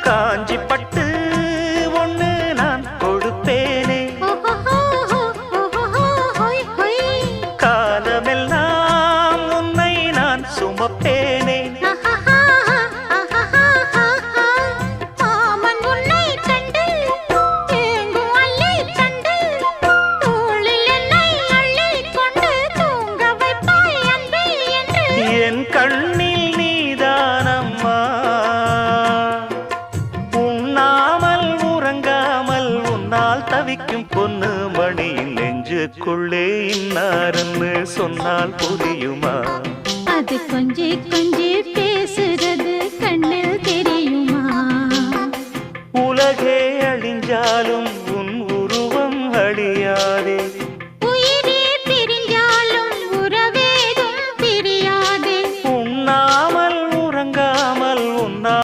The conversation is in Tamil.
காஞ்சி பட்டு ஒண்ணு நான் கொடுப்பேனே, காலமெல்லாம் உன்னை நான் சுமப்பேனே. என் கண்ணில் நீதானம்மா, உண்ணாமல் உறங்காமல் உன்னால் தவிக்கும் பொண்ணு மணியின் நெஞ்சுக்குள்ளே இன்னாருன்னு சொன்னால் புரியுமா? அது கொஞ்சி கொஞ்சி